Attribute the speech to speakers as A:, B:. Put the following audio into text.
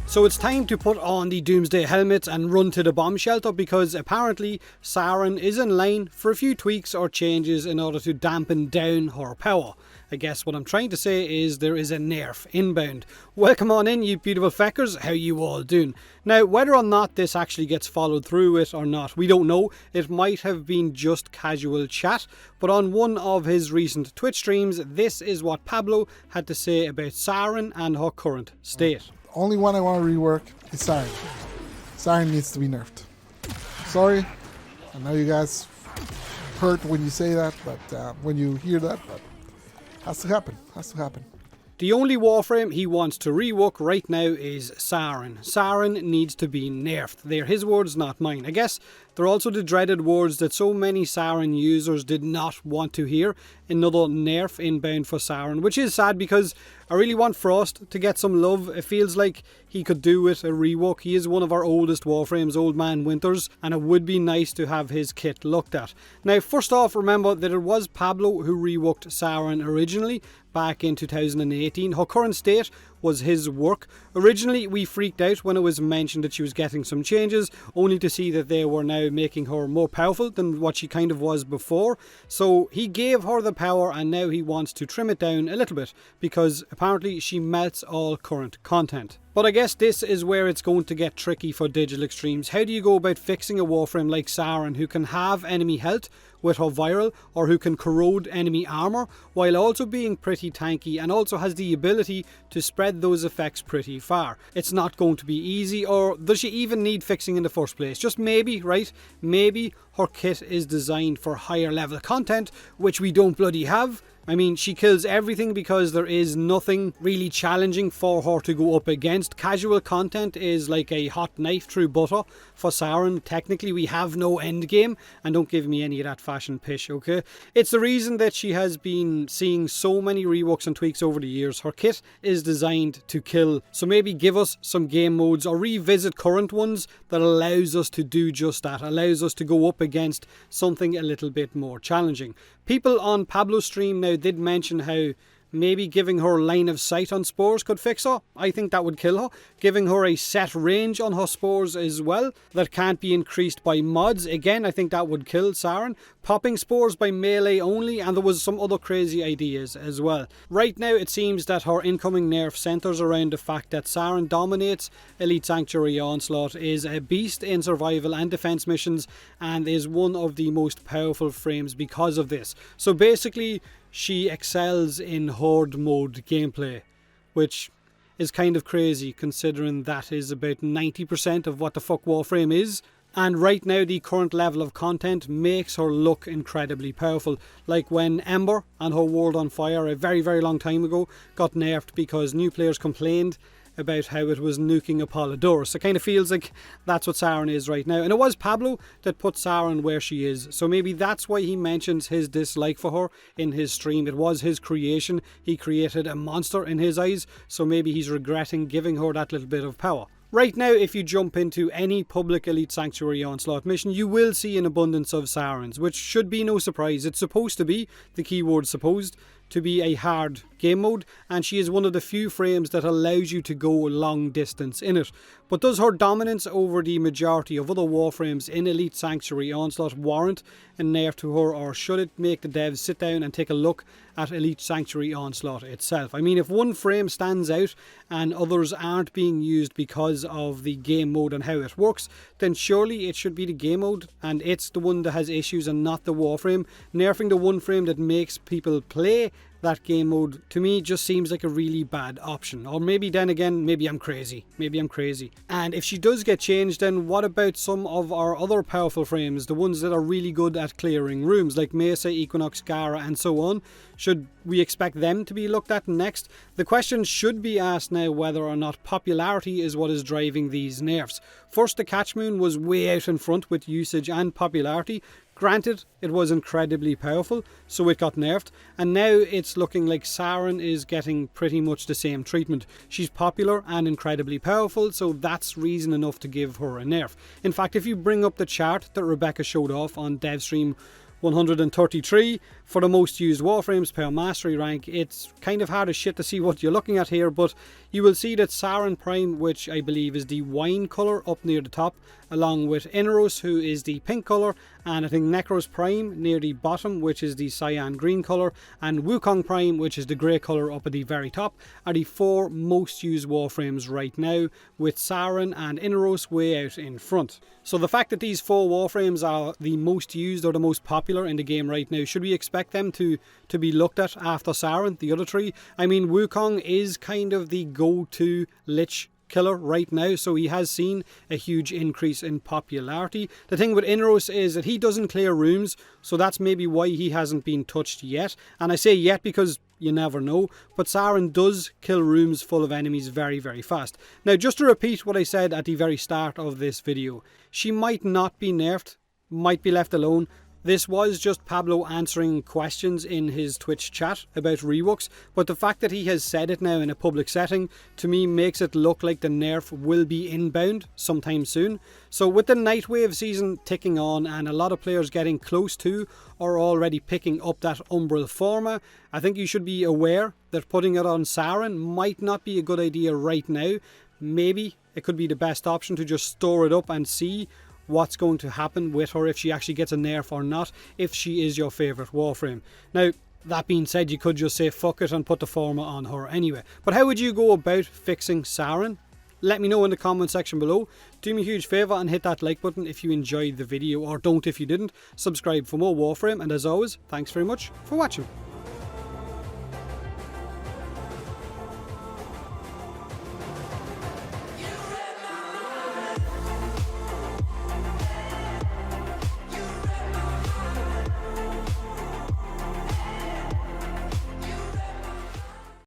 A: So it's time to put on the Doomsday helmet and run to the bomb shelter, because apparently Saryn is in line for a few tweaks or changes in order to dampen down her power. I guess what I'm trying to say is there is a nerf inbound. Welcome on in, you beautiful feckers. How you all doing? Now, whether or not this actually gets followed through with or not, we don't know. It might have been just casual chat, but on one of his recent Twitch streams, this is what Pablo had to say about Saryn and her current state.
B: Only one I want to rework is Saryn. Saryn needs to be nerfed. Sorry, I know you guys hurt when you say that, but when you hear that, but has to happen. Has to happen.
A: The only Warframe he wants to rework right now is Saryn. Saryn needs to be nerfed. They're his words, not mine. I guess they're also the dreaded words that so many Saryn users did not want to hear. Another nerf inbound for Saryn, which is sad because I really want Frost to get some love. It feels like he could do with a rework. He is one of our oldest Warframes, Old Man Winters, and it would be nice to have his kit looked at. Now, first off, remember that it was Pablo who reworked Saryn originally, back in 2018. Her current state was his work. Originally, we freaked out when it was mentioned that she was getting some changes, only to see that they were now making her more powerful than what she kind of was before. So he gave her the power, and now he wants to trim it down a little bit, because apparently she melts all current content. But I guess this is where it's going to get tricky for Digital Extremes. How do you go about fixing a Warframe like Saryn, who can have enemy health with her viral, or who can corrode enemy armor, while also being pretty tanky and also has the ability to spread those effects pretty far? It's not going to be easy, or does she even need fixing in the first place? Just maybe, right? Maybe her kit is designed for higher level content, which we don't bloody have. I mean, she kills everything because there is nothing really challenging for her to go up against. Casual content is like a hot knife through butter for Saryn. Technically, we have no end game, and don't give me any of that fashion pish, okay? It's the reason that she has been seeing so many reworks and tweaks over the years. Her kit is designed to kill, so maybe give us some game modes or revisit current ones that allows us to do just that, allows us to go up against something a little bit more challenging. People on Pablo's stream now did mention how maybe giving her line of sight on spores could fix her. I think that would kill her. Giving her a set range on her spores as well that can't be increased by mods. Again, I think that would kill Saryn. Popping spores by melee only, and there was some other crazy ideas as well. Right now it seems that her incoming nerf centres around the fact that Saryn dominates Elite Sanctuary Onslaught, is a beast in survival and defense missions, and is one of the most powerful frames because of this. So basically, she excels in horde mode gameplay, which is kind of crazy considering that is about 90% of what the fuck Warframe is. And right now the current level of content makes her look incredibly powerful. Like when Ember and her World on Fire a very, very long time ago got nerfed because new players complained about how it was nuking Apollodorus. It kind of feels like that's what Saryn is right now. And it was Pablo that put Saryn where she is. So maybe that's why he mentions his dislike for her in his stream. It was his creation. He created a monster in his eyes. So maybe he's regretting giving her that little bit of power. Right now, if you jump into any public Elite Sanctuary Onslaught mission, you will see an abundance of Saryns, which should be no surprise. It's supposed to be, the keyword supposed, to be a hard game mode, and she is one of the few frames that allows you to go long distance in it. But does her dominance over the majority of other Warframes in Elite Sanctuary Onslaught warrant a nerf to her, or should it make the devs sit down and take a look at Elite Sanctuary Onslaught itself? I mean, if one frame stands out and others aren't being used because of the game mode and how it works, then surely it should be the game mode, and it's the one that has issues and not the Warframe. Nerfing the one frame that makes people play that game mode, to me, just seems like a really bad option. Or maybe then again, maybe I'm crazy. And if she does get changed, then what about some of our other powerful frames, the ones that are really good at clearing rooms, like Mesa, Equinox, Gara, and so on? Should we expect them to be looked at next? The question should be asked now whether or not popularity is what is driving these nerfs. First, the Catchmoon was way out in front with usage and popularity. Granted, it was incredibly powerful, so it got nerfed, and now it's looking like Saryn is getting pretty much the same treatment. She's popular and incredibly powerful, so that's reason enough to give her a nerf. In fact, if you bring up the chart that Rebecca showed off on DevStream 133 for the most used Warframes per mastery rank. It's kind of hard as shit to see what you're looking at here, but you will see that Saryn Prime, which I believe is the wine colour up near the top, along with Inros, who is the pink colour, and I think Necros Prime near the bottom, which is the cyan green colour, and Wukong Prime, which is the grey colour up at the very top, are the 4 most used Warframes right now, with Saryn and Inros way out in front. So the fact that these 4 Warframes are the most used or the most popular in the game right now, should we expect them to be looked at after Saryn, the other 3? I mean, Wukong is kind of the go-to Lich killer right now, so he has seen a huge increase in popularity. The thing with Inros is that he doesn't clear rooms, so that's maybe why he hasn't been touched yet. And I say yet because you never know, but Saryn does kill rooms full of enemies very, very fast. Now, just to repeat what I said at the very start of this video, she might not be nerfed, might be left alone. This was just Pablo answering questions in his Twitch chat about reworks, but the fact that he has said it now in a public setting, to me makes it look like the nerf will be inbound sometime soon. So with the Nightwave season ticking on and a lot of players getting close to or already picking up that Umbral Forma, I think you should be aware that putting it on Saryn might not be a good idea right now. Maybe it could be the best option to just store it up and see what's going to happen with her, if she actually gets a nerf or not, if she is your favourite Warframe. Now, that being said, you could just say fuck it and put the Forma on her anyway. But how would you go about fixing Saryn? Let me know in the comment section below. Do me a huge favour and hit that like button if you enjoyed the video, or don't if you didn't. Subscribe for more Warframe, and as always, thanks very much for watching.